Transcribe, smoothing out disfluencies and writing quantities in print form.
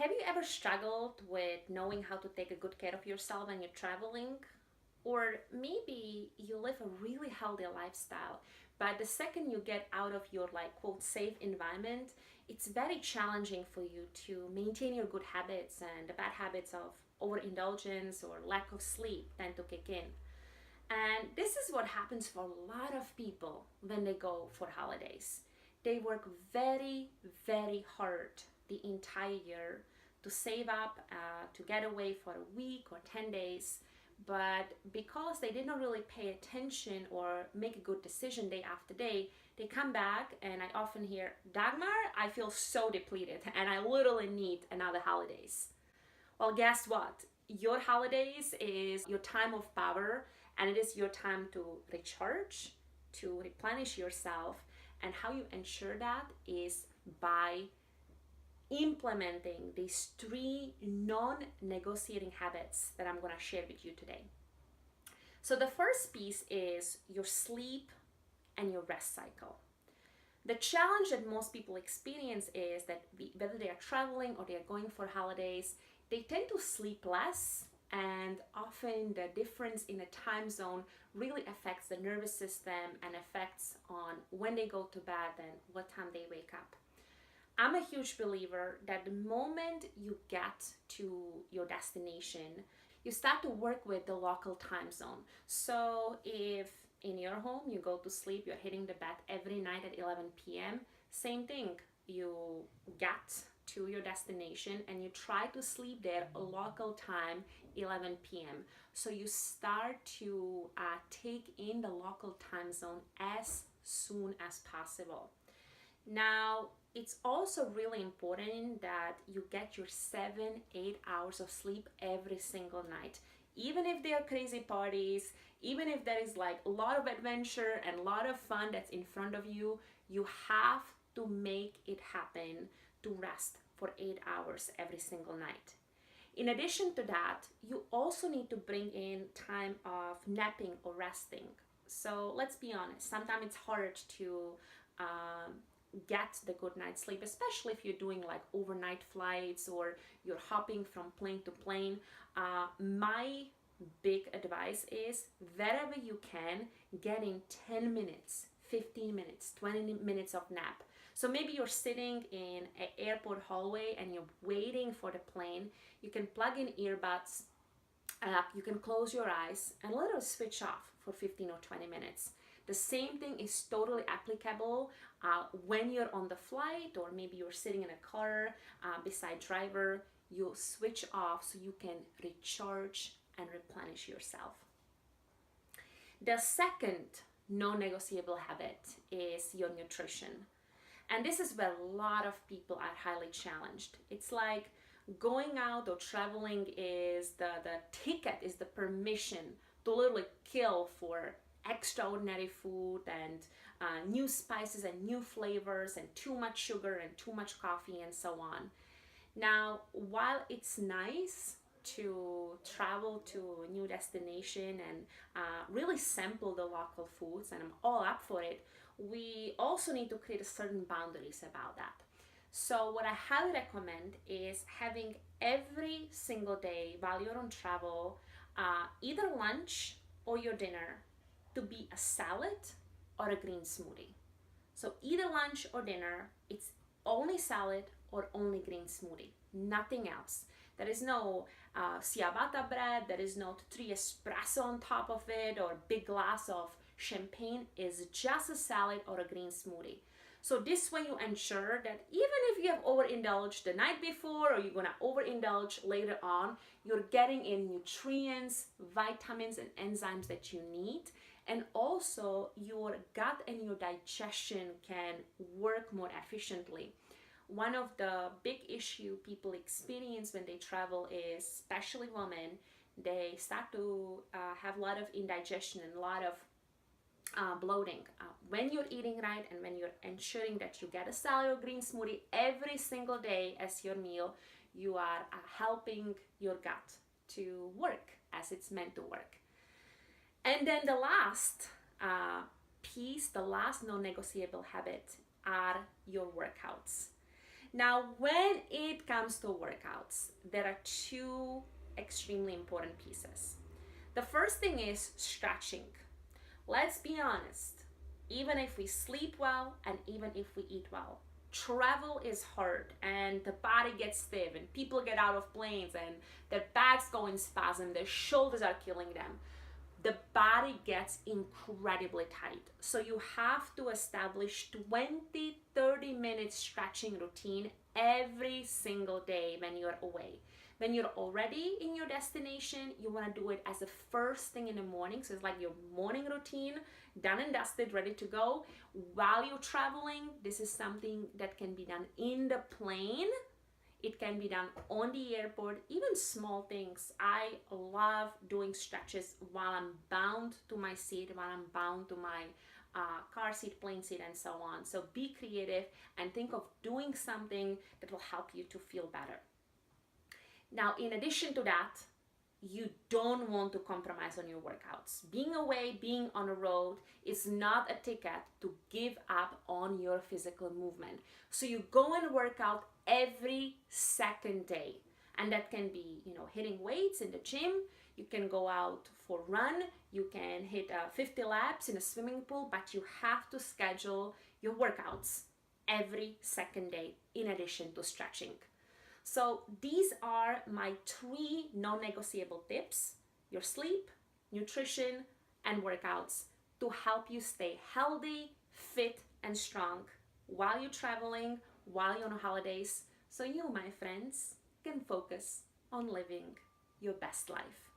Have you ever struggled with knowing how to take a good care of yourself when you're traveling? Or maybe you live a really healthy lifestyle, but the second you get out of your like quote safe environment, it's very challenging for you to maintain your good habits, and the bad habits of overindulgence or lack of sleep tend to kick in. And this is what happens for a lot of people when they go for holidays. They work very, very hard the entire year to save up, to get away for a week or 10 days. But because they did not really pay attention or make a good decision day after day, they come back and I often hear, Dagmar, I feel so depleted and I literally need another holidays. Well, guess what? Your holidays is your time of power, and it is your time to recharge, to replenish yourself. And how you ensure that is by implementing these three non-negotiating habits that I'm going to share with you today. So the first piece is your sleep and your rest cycle. The challenge that most people experience is that whether they are traveling or they are going for holidays, they tend to sleep less, and often the difference in the time zone really affects the nervous system and affects on when they go to bed and what time they wake up. I'm a huge believer that the moment you get to your destination, you start to work with the local time zone. So if in your home you go to sleep, you're hitting the bed every night at 11 p.m., same thing. You get to your destination and you try to sleep there local time 11 p.m. So you start to take in the local time zone as soon as possible. Now, it's also really important that you get your 7-8 hours of sleep every single night. Even if there are crazy parties, even if there is like a lot of adventure and a lot of fun that's in front of you, you have to make it happen to rest for 8 hours every single night. In addition to that, you also need to bring in time of napping or resting. So let's be honest, sometimes it's hard to get the good night's sleep, especially if you're doing like overnight flights or you're hopping from plane to plane. My big advice is wherever you can, get in 10 minutes, 15 minutes, 20 minutes of nap. So maybe you're sitting in an airport hallway and you're waiting for the plane. You can plug in earbuds, you can close your eyes and literally switch off for 15 or 20 minutes. The same thing is totally applicable when you're on the flight, or maybe you're sitting in a car beside driver. You switch off so you can recharge and replenish yourself. The second non-negotiable habit is your nutrition. And this is where a lot of people are highly challenged. It's like going out or traveling is the ticket, is the permission to literally kill for extraordinary food and new spices and new flavors and too much sugar and too much coffee and so on. Now, while it's nice to travel to a new destination and really sample the local foods, and I'm all up for it, we also need to create a certain boundaries about that. So what I highly recommend is having every single day while you're on travel, either lunch or your dinner, to be a salad or a green smoothie. So either lunch or dinner, it's only salad or only green smoothie, nothing else. There is no ciabatta bread, there is no 3 espresso on top of it or big glass of champagne. Is just a salad or a green smoothie. So this way you ensure that even if you have overindulged the night before or you're gonna overindulge later on, you're getting in nutrients, vitamins and enzymes that you need, and also your gut and your digestion can work more efficiently. One of the big issue people experience when they travel is, especially women, they start to have a lot of indigestion and a lot of bloating. When you're eating right and when you're ensuring that you get a salad or green smoothie every single day as your meal, you are helping your gut to work as it's meant to work. And then the last piece, the last non-negotiable habit are your workouts. Now, when it comes to workouts, there are two extremely important pieces. The first thing is stretching. Let's be honest, even if we sleep well and even if we eat well, travel is hard and the body gets stiff and people get out of planes and their backs go in spasm, their shoulders are killing them. The body gets incredibly tight. So you have to establish 20-30 minute stretching routine every single day when you're away. When you're already in your destination, you want to do it as the first thing in the morning. So it's like your morning routine, done and dusted, ready to go. While you're traveling, this is something that can be done in the plane. It can be done on the airport, even small things. I love doing stretches while I'm bound to my seat, while I'm bound to my car seat, plane seat, and so on. So be creative and think of doing something that will help you to feel better. Now, in addition to that, you don't want to compromise on your workouts. Being away, being on the road is not a ticket to give up on your physical movement. So you go and work out every second day. And that can be, hitting weights in the gym. You can go out for a run. You can hit 50 laps in a swimming pool, but you have to schedule your workouts every second day in addition to stretching. So these are my 3 non-negotiable tips: your sleep, nutrition, and workouts to help you stay healthy, fit, and strong while you're traveling, while you're on holidays, so you, my friends, can focus on living your best life.